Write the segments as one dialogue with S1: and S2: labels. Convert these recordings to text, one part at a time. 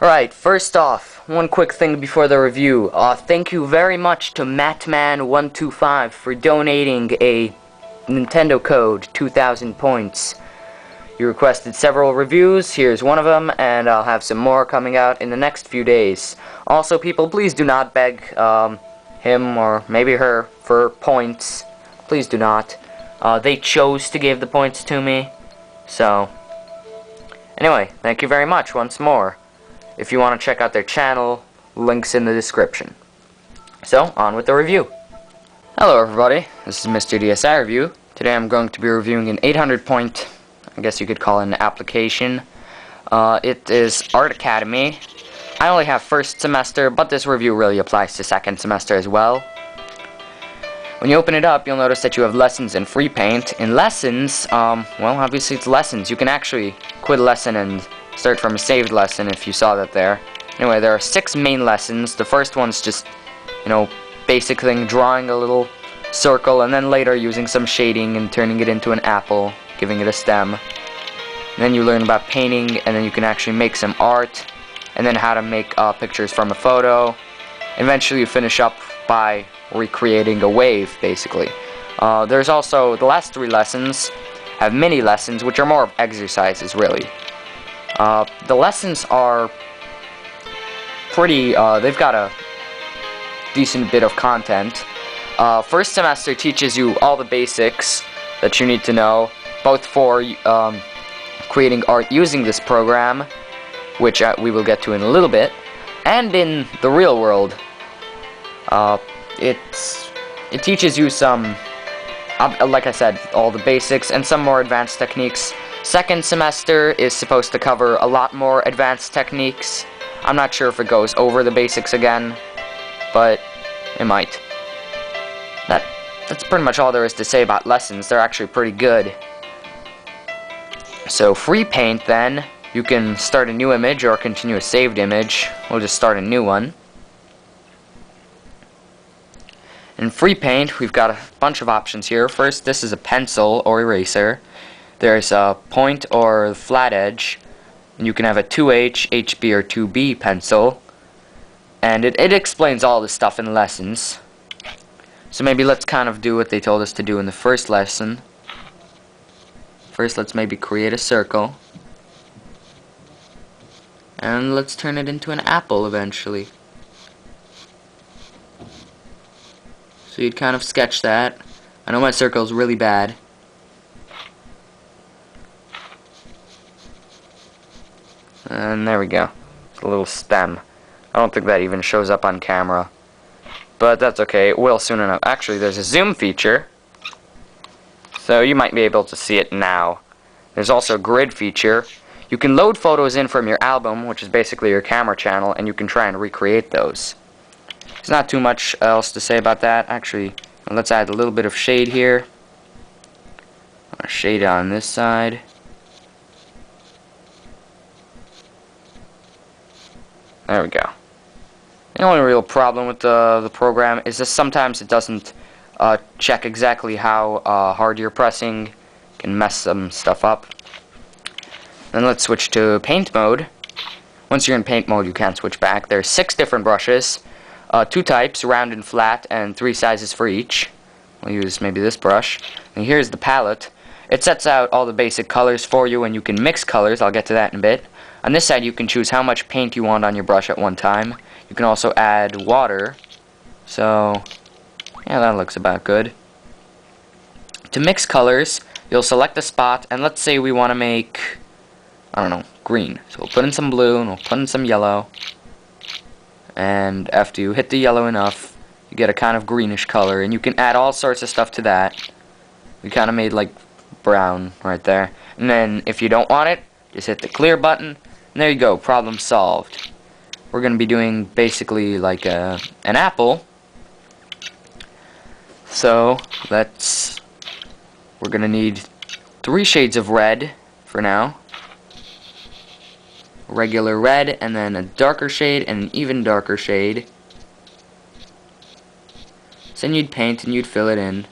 S1: Alright, first off, one quick thing before the review. Thank you very much to Mattman125 for donating a Nintendo code, 2,000 points. You requested several reviews, here's one of them, and I'll have some more coming out in the next few days. Also, people, please do not beg him or maybe her for points. Please do not. They chose to give the points to me, so... Anyway, thank you very much once more. If you want to check out their channel, links in the description. So, on with the review. Hello everybody, this is Mr. DSI Review. Today I'm going to be reviewing an 800 point, I guess you could call it an application. It is Art Academy. I only have first semester, but this review really applies to second semester as well. When you open it up, you'll notice that you have lessons in free paint. In lessons, well, obviously it's lessons. You can actually quit a lesson and start from a saved lesson if you saw that there. Anyway, there are 6 main lessons. The first one's just, basic thing, drawing a little circle, and then later using some shading and turning it into an apple, giving it a stem. And then you learn about painting, and then you can actually make some art, and then how to make pictures from a photo. Eventually you finish up by recreating a wave, basically. There's also, the last 3 lessons have mini lessons, which are more of exercises, really. The lessons are pretty, they've got a decent bit of content. First semester teaches you all the basics that you need to know, both for creating art using this program, which we will get to in a little bit, and in the real world. It teaches you some, like I said, all the basics and some more advanced techniques. Second semester is supposed to cover a lot more advanced techniques. I'm not sure if it goes over the basics again, but it might. That's pretty much all there is to say about lessons. They're actually pretty good. So free paint then, you can start a new image or continue a saved image. We'll just start a new one. In free paint, we've got a bunch of options here. First, this is a pencil or eraser. There's a point or flat edge, and you can have a 2H, HB, or 2B pencil. And it explains all this stuff in lessons. So maybe let's kind of do what they told us to do in the first lesson. First, let's maybe create a circle. And let's turn it into an apple eventually. So you'd kind of sketch that. I know my circle's really bad. And there we go. A little stem. I don't think that even shows up on camera. But that's okay. It will soon enough. Actually, there's a zoom feature. So you might be able to see it now. There's also a grid feature. You can load photos in from your album, which is basically your camera channel, and you can try and recreate those. There's not too much else to say about that. Actually, let's add a little bit of shade here. Shade on this side. There we go. The only real problem with the program is that sometimes it doesn't check exactly how hard you're pressing. It can mess some stuff up. Then let's switch to paint mode. Once you're in paint mode, you can't switch back. There's 6 different brushes. 2 types, round and flat, and 3 sizes for each. We'll use maybe this brush. And here's the palette. It sets out all the basic colors for you, and you can mix colors. I'll get to that in a bit. On this side, you can choose how much paint you want on your brush at one time. You can also add water. So, yeah, that looks about good. To mix colors, you'll select a spot, and let's say we want to make, I don't know, green. So we'll put in some blue, and we'll put in some yellow. And after you hit the yellow enough, you get a kind of greenish color, and you can add all sorts of stuff to that. We kind of made like brown right there. And then if you don't want it, just hit the clear button, and there you go, problem solved. We're going to be doing basically like an apple. So we're going to need 3 shades of red for now. Regular red, and then a darker shade, and an even darker shade. So then you'd paint and you'd fill it in.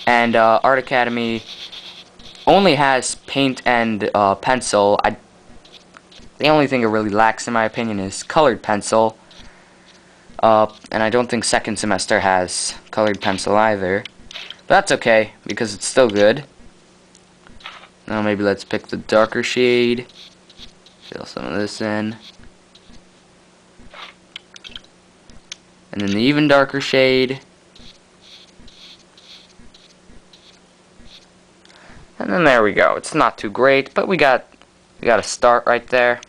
S1: And Art Academy only has paint and pencil. The only thing it really lacks, in my opinion, is colored pencil. And I don't think second semester has colored pencil either. But that's okay, because it's still good. Now maybe let's pick the darker shade. Fill some of this in. And then the even darker shade. And then there we go. It's not too great, but we got a start right there.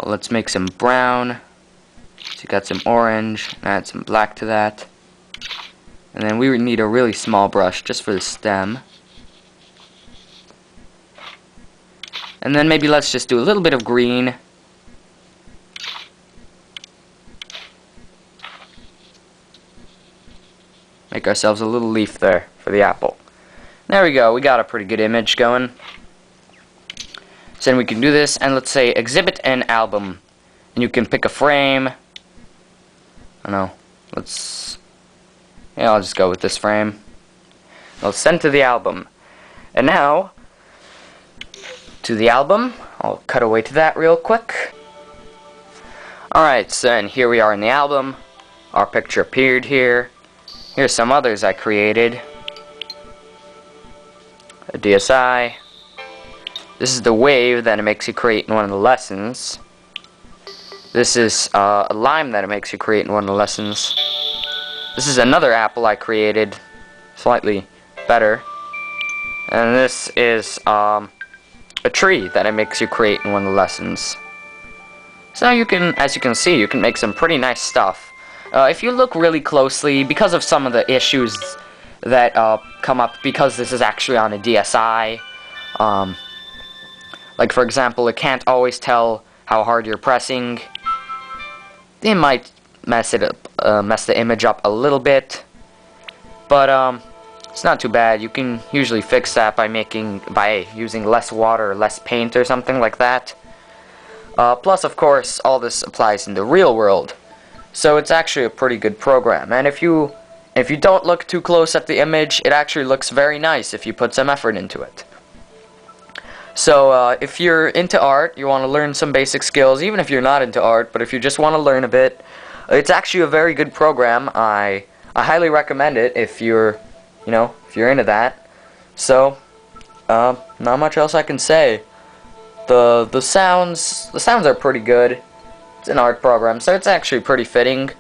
S1: Let's make some brown. So you got some orange, and add some black to that. And then we would need a really small brush just for the stem. And then maybe let's just do a little bit of green. Make ourselves a little leaf there for the apple. There we go, we got a pretty good image going. So then we can do this, and let's say exhibit an album. And you can pick a frame. I don't know, yeah, I'll just go with this frame. I'll send to the album. And now, to the album, I'll cut away to that real quick. Alright, so then here we are in the album. Our picture appeared here. Here's some others I created. A DSI. This is the wave that it makes you create in one of the lessons. This is a lime that it makes you create in one of the lessons. This is another apple I created, slightly better. And this is a tree that it makes you create in one of the lessons. So you can, as you can see, you can make some pretty nice stuff. If you look really closely, because of some of the issues that come up, because this is actually on a DSI, like for example, it can't always tell how hard you're pressing. It might mess the image up a little bit, but it's not too bad. You can usually fix that by using less water or less paint or something like that. Plus, of course, all this applies in the real world, so it's actually a pretty good program. And if you don't look too close at the image, it actually looks very nice if you put some effort into it. So if you're into art, you want to learn some basic skills, even if you're not into art, but if you just want to learn a bit, it's actually a very good program. I highly recommend it if you're into that. So not much else I can say. The sounds are pretty good. It's an art program, so it's actually pretty fitting.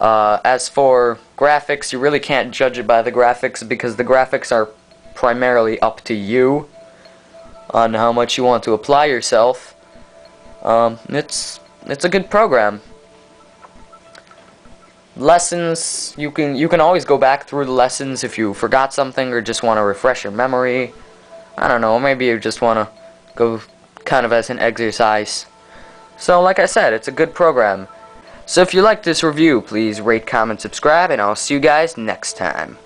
S1: As for graphics, you really can't judge it by the graphics, because the graphics are primarily up to you on how much you want to apply yourself. It's a good program. Lessons, you can always go back through the lessons if you forgot something or just want to refresh your memory. I don't know, maybe you just want to go kind of as an exercise. So like I said, it's a good program. So if you like this review, please rate, comment, subscribe, and I'll see you guys next time.